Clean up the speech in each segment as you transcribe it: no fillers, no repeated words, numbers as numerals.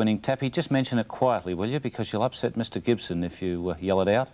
winning. Tappy, just mention it quietly, will you? Because you'll upset Mr. Gibson if you yell it out.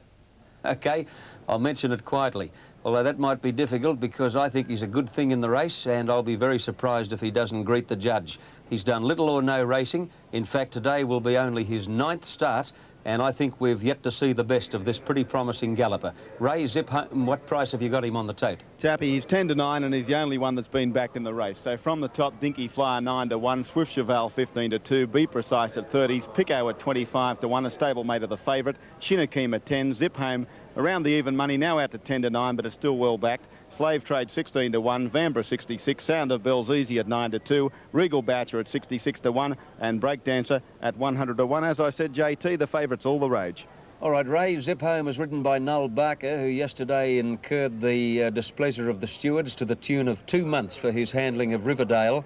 OK, I'll mention it quietly. Although that might be difficult because I think he's a good thing in the race, and I'll be very surprised if he doesn't greet the judge. He's done little or no racing. In fact, today will be only his 9th start, and I think we've yet to see the best of this pretty promising galloper. Ray, Zip Home, what price have you got him on the tote? Tappy, he's 10 to 9, and he's the only one that's been backed in the race. So from the top, Dinky Flyer 9 to 1, Swift Cheval 15 to 2, Be Precise at 30s, Pico at 25 to 1, a stablemate of the favourite, Shinakima 10, Zip Home around the even money, now out to 10 to 9, but it's still well backed. Slave Trade 16 to 1, Vanbrugh 66, Sound of Bells Easy at 9 to 2, Regal Boucher at 66 to 1, and Breakdancer at 100 to 1. As I said, JT, the favourite's all the rage. All right, Ray, Zip Home is ridden by Noel Barker, who yesterday incurred the displeasure of the stewards to the tune of 2 months for his handling of Riverdale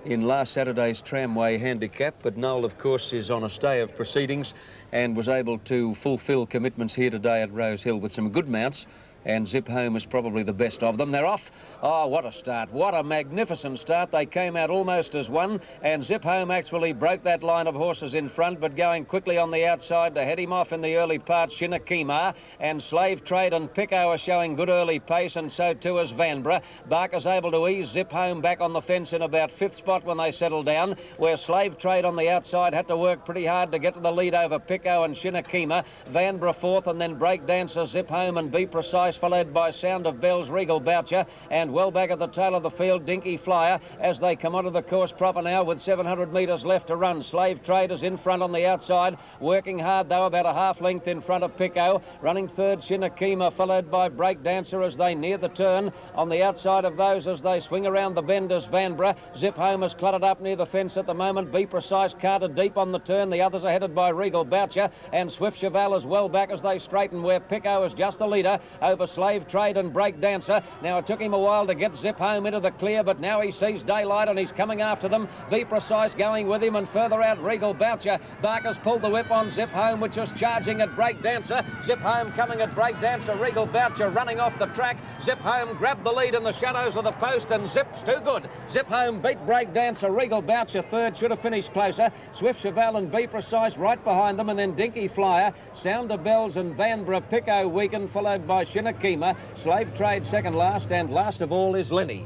in last Saturday's Tramway Handicap. But Noel, of course, is on a stay of proceedings and was able to fulfil commitments here today at Rosehill with some good mounts. And Zip Home is probably the best of them. They're off. Oh, what a start. What a magnificent start. They came out almost as one, and Zip Home actually broke that line of horses in front, but going quickly on the outside to head him off in the early part, Shinakima, and Slave Trade and Pico are showing good early pace, and so too is Vanbrugh. Barker's able to ease Zip Home back on the fence in about 5th spot when they settle down, where Slave Trade on the outside had to work pretty hard to get to the lead over Pico and Shinakima. Vanbrugh 4th, and then Breakdancer, Zip Home and Be Precise, followed by Sound of Bells, Regal Boucher, and well back at the tail of the field, Dinky Flyer, as they come onto the course proper now with 700 metres left to run. Slave Trade is in front on the outside, working hard though, about a half length in front of Pico. Running third, Shinakima, followed by Breakdancer as they near the turn. On the outside of those as they swing around the bend is Vanbrugh. Zip Home is cluttered up near the fence at the moment. Be Precise carted deep on the turn. The others are headed by Regal Boucher, and Swift Cheval is well back as they straighten, where Pico is just the leader over Slave Trade and Breakdancer. Now it took him a while to get Zip Home into the clear, but now he sees daylight and he's coming after them. Be Precise going with him, and further out Regal Boucher. Barker's pulled the whip on Zip Home, which is charging at Breakdancer. Zip Home coming at Breakdancer. Regal Boucher running off the track. Zip Home grabbed the lead in the shadows of the post, and Zip's too good. Zip Home beat Breakdancer. Regal Boucher third, should have finished closer. Swift Cheval and Be Precise right behind them, and then Dinky Flyer, Sound of Bells and Vanbrugh. Pico weakened, followed by Shinakima. Slave Trade second last, and last of all is Lenny.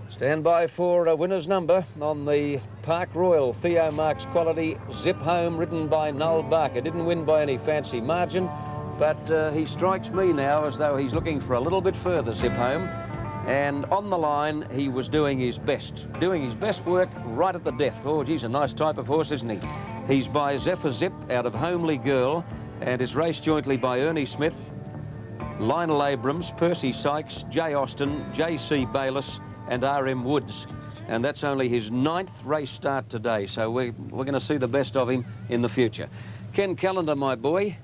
Stand by for a winner's number on the Park Royal. Theo Marks quality. Zip Home, ridden by Noel Barker. Didn't win by any fancy margin, but he strikes me now as though he's looking for a little bit further, Zip Home. And on the line, he was doing his best work right at the death. Oh, geez, a nice type of horse, isn't he? He's by Zephyr Zip out of Homely Girl, and is raced jointly by Ernie Smith, Lionel Abrams, Percy Sykes, Jay Austin, J.C. Bayliss and R.M. Woods. And that's only his 9th race start today, so we're going to see the best of him in the future. Ken Callender, my boy,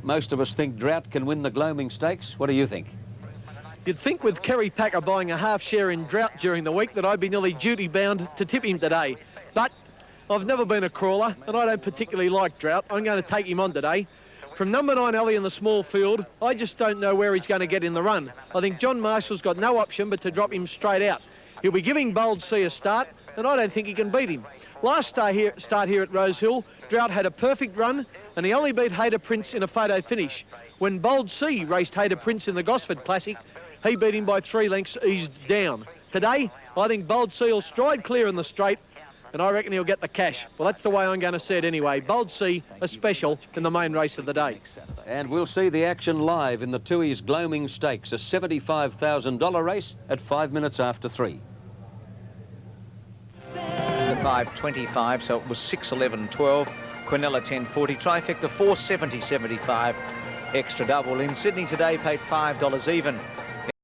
most of us think Drought can win the Gloaming Stakes. What do you think? You'd think with Kerry Packer buying a half share in Drought during the week that I'd be nearly duty-bound to tip him today. But I've never been a crawler, and I don't particularly like Drought. I'm going to take him on today. From number 9, Alley in the small field, I just don't know where he's going to get in the run. I think John Marshall's got no option but to drop him straight out. He'll be giving Bold C a start, and I don't think he can beat him. Last start here at Rosehill, Drought had a perfect run, and he only beat Hader Prince in a photo finish. When Bold C raced Hader Prince in the Gosford Classic, he beat him by 3 lengths eased down. Today, I think Bold C will stride clear in the straight, and I reckon he'll get the cash. Well, that's the way I'm going to see it anyway. Bold C, a special in the main race of the day. And we'll see the action live in the Tui's Gloaming Stakes, a $75,000 race at 5 minutes after 3. 5.25, so it was 6.11.12. Quinella 10.40. Trifecta 4.70.75. Extra double in Sydney today paid $5 even.